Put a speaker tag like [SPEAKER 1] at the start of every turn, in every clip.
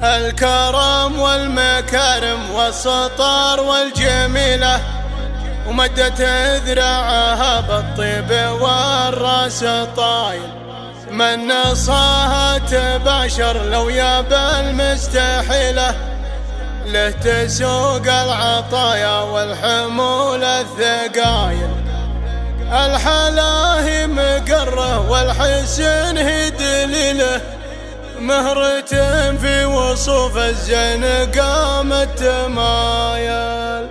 [SPEAKER 1] الكرم والمكارم والسطر والجميلة، ومدت ذراعها بالطيب والراس طايل. من نصاها تباشر لو يابا المستحيلة، له تسوق العطايا والحمول الثقايل. الحلاهي مقره والحسن هي دليله، مهرة في وصوف الزين قامت تمايل.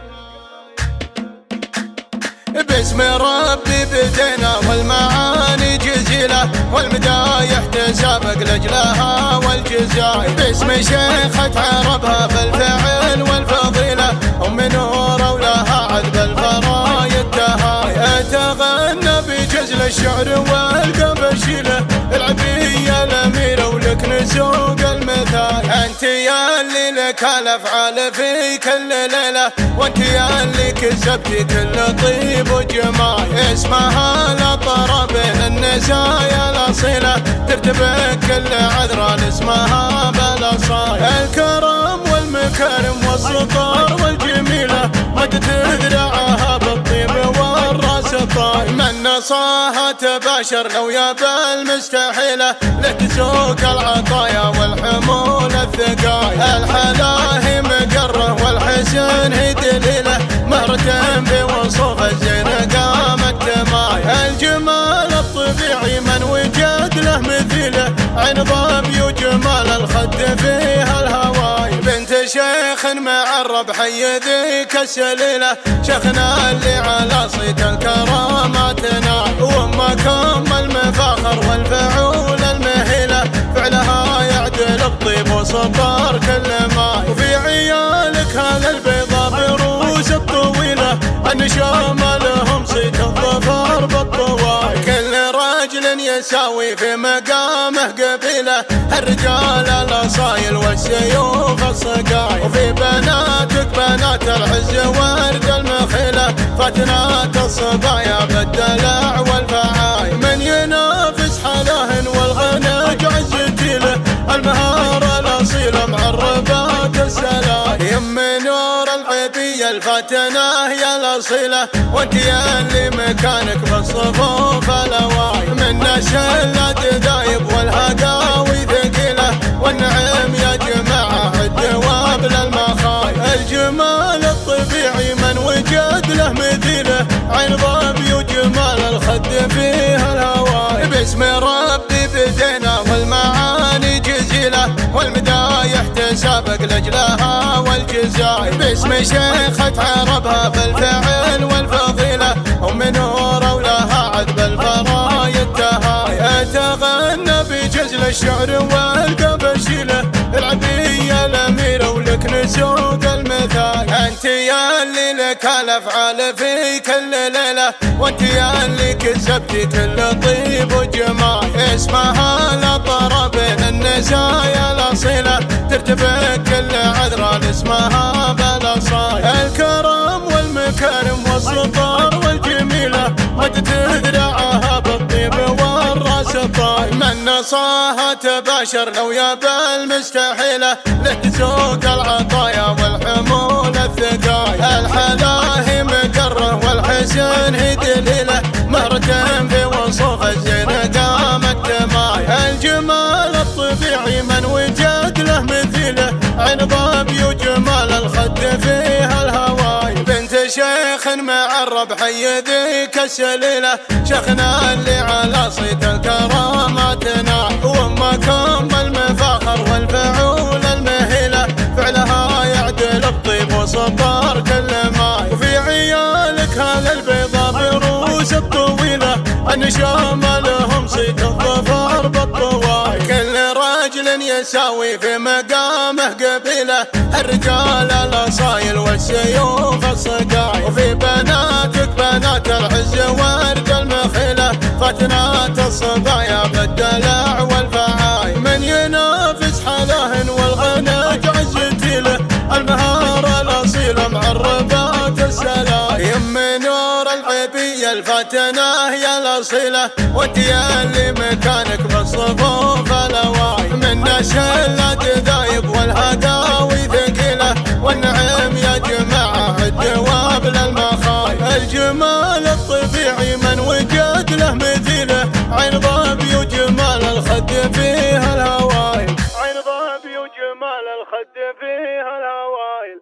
[SPEAKER 1] باسم ربي بدينا والمعاني جزيلة، والمدايح تسابق لجلها والجزايل. باسم شيخة عربها بالفعل والفضيلة، أم نور ولها عذب الفرايد تهايل. تغنى بجزل الشعر والقبشيلة، العبية الأميرة ولك نسوق المثال. أنت يا اللي لك الأفعال في كل ليلة، وأنت يا اللي كسبتي كل طيب وجمال. اسمها الأطرى بين النسايا الأصيلة، ترتبك كل عذرا اسمها بالأصايل. الكرم والمكارم والسطر والجميلة، مدت ذراعها بالطيب والراس طايل. من نصاها تباشر لو يابا المستحيلة، له تسوق العطايا والحمول الثقايل. الحلاهي مقره والحسن هي دليله، مهرة بوصوف الزين قامت تمايل. الجمال الطبيعي من وجد له مثيله، عين ظبي وجمال الخد فيها الهواي. بنت شيخ معرب حي ذيك السليلة، شيخنا اللي على صيت الكرامات نال. وامكم المفاخر والفعول المهيلة، فعلها يعدل الطيب وسطر كل ماي. وفي عيالك هذا البيضاء بروس الطويلة، النشام لهم صيت الظفر بالطواي. كل راجل يساوي في مقامه قبيلة، الرجال الاصايل والسيوف الصقايل. وفي بناتك بنات العز ورد المخيلة، فاتنات الصبايا بالدلع والفعاي. من ينافس حلاهن والغنى عزتي له، المهارة الأصيلة معربات السلاي. يم نور العبية الفاتنة يا الأصيلة، وانت يا اللي مكانك بالصفوف الأواي. من نسل الدايب والهقاوي ثقيلة، والنعم يا جماعة الدواب للمخاي. الجمال الطبيعي من وجد له مثيله، عين ظبي وجمال الخد فيها الهواي. باسم ربي بدينا والمعاني جزيلة، والمدايح تسابق لجلها والجزايل. باسم شيخة عربها بالفعل والفضيلة، أم نور ولها عذب الفرايد تهايل. تغنى بجزل الشعر والقبشيلة، العبية الأميرة ولك نسوق المثال. أنت يا اللي لك الأفعال في كل ليلة، وأنت يا اللي كسبتي كل طيب وجمال. اسمها الأطرى بين النسايا الأصيلة، ترتبك كل عذرا اسمها بالأصايل. الكرم والمكارم والسطر والجميلة، مدت ذراعها بالطيب والراس طايل. من نصاها تباشر لو يابا المستحيلة، له تسوق العطايا والحمول الثقايل. الحلاهي مقره والحسن هي دليله، مهرة في وصوف الزين قامت تمايل. الجمال الطبيعي من وجد له مثيله، عين ظبي وجمال الخد فيها الهواي. بنت شيخ معرب حي ذيك السليلة، شيخنا اللي على صيت الكرامات نال. وامكم المفاخر والفعول المهيلة، فعلها يعدل الطيب وسطر كل ماي. وفي عيالك هذا البيضاء بروس الطويلة، النشام لهم صيت الظفر بالطواي. كل راجل يساوي في مقامه قبيلة، الرجال الاصايل والسيوف الصقايل. وفي بناتك بنات العز ورد المخيلة، فاتنات الصبايا بالدلع والفعاي. من ينافس حلاهن والغنى عزتي له، المهارة الأصيلة معربات السلاي. يم نور العبية الفاتنة يا الأصيلة، وانت يا اللي مكانك بالصفوف الأواي. من نسل الدايب والهواي جماعة الدواب للمخايل. الجمال الطبيعي من وجد له مثيله، عين ظبي وجمال الخد فيها الهوايل، عين ظبي وجمال الخد فيها الهوايل.